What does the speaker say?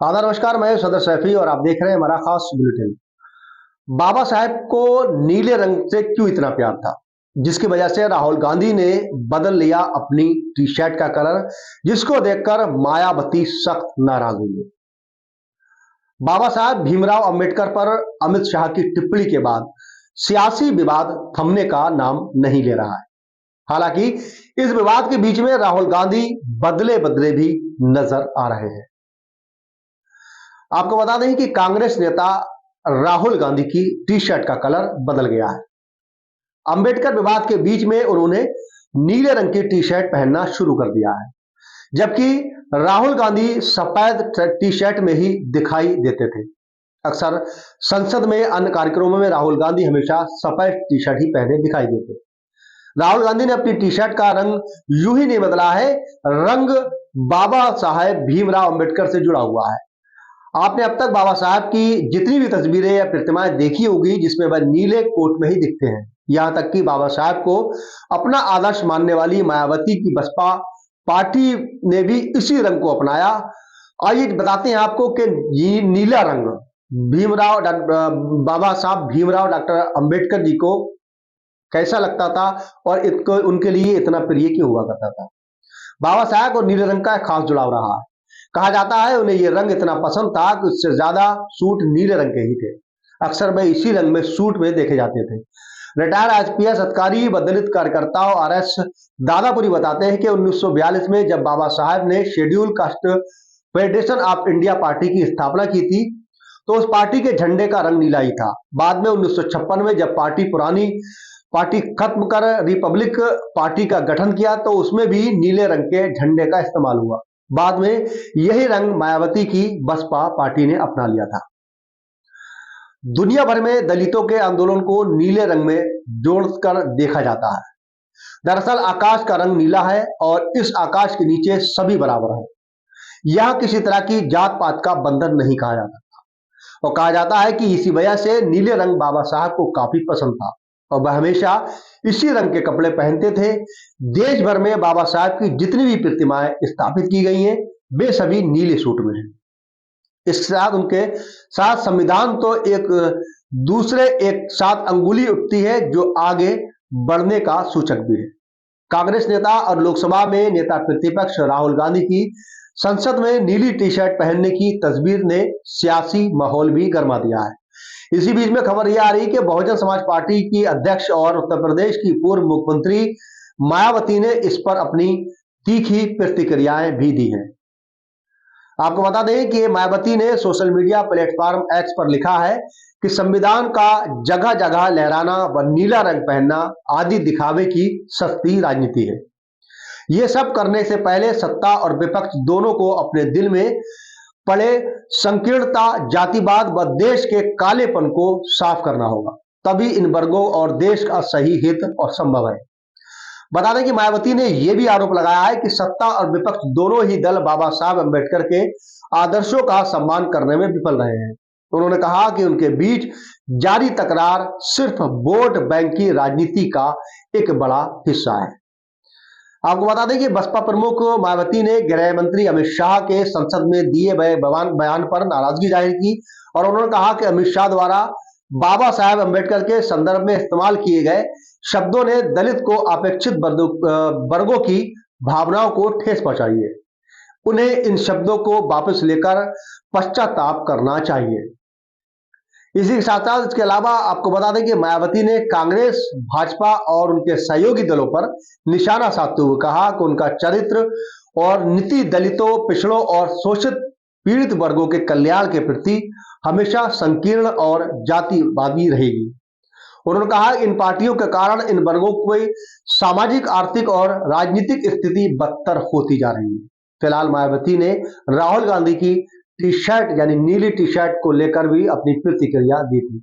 आदाब, नमस्कार। मैं सदर सैफी और आप देख रहे हैं हमारा खास बुलेटिन। बाबा साहेब को नीले रंग से क्यों इतना प्यार था, जिसकी वजह से राहुल गांधी ने बदल लिया अपनी टी शर्ट का कलर, जिसको देखकर मायावती सख्त नाराज हुई है। बाबा साहब भीमराव अंबेडकर पर अमित शाह की टिप्पणी के बाद सियासी विवाद थमने का नाम नहीं ले रहा है। हालांकि इस विवाद के बीच में राहुल गांधी बदले बदले भी नजर आ रहे हैं। आपको बता दें कि कांग्रेस नेता राहुल गांधी की टी शर्ट का कलर बदल गया है। अंबेडकर विवाद के बीच में उन्होंने नीले रंग की टी शर्ट पहनना शुरू कर दिया है, जबकि राहुल गांधी सफेद टी शर्ट में ही दिखाई देते थे। अक्सर संसद में अन्य कार्यक्रमों में राहुल गांधी हमेशा सफेद टी शर्ट ही पहने दिखाई देते। राहुल गांधी ने अपनी टी शर्ट का रंग यूं ही नहीं बदला है, रंग बाबा साहेब भीमराव अंबेडकर से जुड़ा हुआ है। आपने अब तक बाबा साहब की जितनी भी तस्वीरें या प्रतिमाएं देखी होगी, जिसमें वह नीले कोट में ही दिखते हैं। यहां तक कि बाबा साहब को अपना आदर्श मानने वाली मायावती की बसपा पार्टी ने भी इसी रंग को अपनाया। आइए बताते हैं आपको कि ये नीला रंग बाबा साहब भीमराव डॉक्टर अंबेडकर जी को कैसा लगता था और इसको उनके लिए इतना प्रिय क्यों हुआ करता था। बाबा साहब और नीले रंग का खास जुड़ाव रहा है। कहा जाता है उन्हें यह रंग इतना पसंद था कि उससे ज्यादा सूट नीले रंग के ही थे। अक्सर वे इसी रंग में सूट में देखे जाते थे। रिटायर्ड आईपीएस अधिकारी व दलित कार्यकर्ताओं आरएस दादापुरी बताते हैं कि 1942 में जब बाबा साहब ने schedule caste federation of India party की स्थापना की थी, तो उस पार्टी के झंडे का रंग नीला ही था। बाद में 1956 में जब पुरानी पार्टी खत्म कर रिपब्लिक पार्टी का गठन किया, तो उसमें भी नीले रंग के झंडे का इस्तेमाल हुआ। बाद में यही रंग मायावती की बसपा पार्टी ने अपना लिया था। दुनिया भर में दलितों के आंदोलन को नीले रंग में जोड़कर देखा जाता है। दरअसल आकाश का रंग नीला है और इस आकाश के नीचे सभी बराबर हैं। यह किसी तरह की जात पात का बंधन नहीं कहा जाता और कहा जाता है कि इसी वजह से नीले रंग बाबा साहब को काफी पसंद था और वह हमेशा इसी रंग के कपड़े पहनते थे। देश भर में बाबा साहब की जितनी भी प्रतिमाएं स्थापित की गई हैं, वे सभी नीले सूट में हैं। इसके साथ उनके साथ संविधान तो एक साथ अंगुली उठती है, जो आगे बढ़ने का सूचक भी है। कांग्रेस नेता और लोकसभा में नेता प्रतिपक्ष राहुल गांधी की संसद में नीली टी शर्ट पहनने की तस्वीर ने सियासी माहौल भी गर्मा दिया है। इसी बीच में खबर यह आ रही कि बहुजन समाज पार्टी की अध्यक्ष और उत्तर प्रदेश की पूर्व मुख्यमंत्री मायावती ने इस पर अपनी तीखी प्रतिक्रियाएं भी दी हैं। आपको बता दें कि मायावती ने सोशल मीडिया प्लेटफॉर्म एक्स पर लिखा है कि संविधान का जगह जगह लहराना व नीला रंग पहनना आदि दिखावे की सस्ती राजनीति है। ये सब करने से पहले सत्ता और विपक्ष दोनों को अपने दिल में पड़े संकीर्णता, जातिवाद व देश के कालेपन को साफ करना होगा, तभी इन वर्गों और देश का सही हित और संभव है। बता दें कि मायावती ने यह भी आरोप लगाया है कि सत्ता और विपक्ष दोनों ही दल बाबा साहब अंबेडकर के आदर्शों का सम्मान करने में विफल रहे हैं। उन्होंने कहा कि उनके बीच जारी तकरार सिर्फ वोट बैंक की राजनीति का एक बड़ा हिस्सा है। आपको बता दें कि बसपा प्रमुख मायावती ने गृह मंत्री अमित शाह के संसद में दिए गए बयान पर नाराजगी जाहिर की और उन्होंने कहा कि अमित शाह द्वारा बाबा साहेब अंबेडकर के संदर्भ में इस्तेमाल किए गए शब्दों ने दलित को अपेक्षित वर्गों की भावनाओं को ठेस पहुंचाई है। उन्हें इन शब्दों को वापस लेकर पश्चाताप करना चाहिए। इसी के साथ साथ इसके अलावा आपको बता दें कि मायावती ने कांग्रेस, भाजपा और उनके सहयोगी दलों पर निशाना साधते हुए कहा कि उनका चरित्र और नीति दलितों, पिछड़ों और शोषित पीड़ित वर्गों के कल्याण के प्रति हमेशा संकीर्ण और जातिवादी रहेगी। उन्होंने कहा इन पार्टियों के कारण इन वर्गों की सामाजिक, आर्थिक और राजनीतिक स्थिति बदतर होती जा रही है। फिलहाल मायावती ने राहुल गांधी की टी शर्ट यानी नीली टी शर्ट को लेकर भी अपनी प्रतिक्रिया दी थी।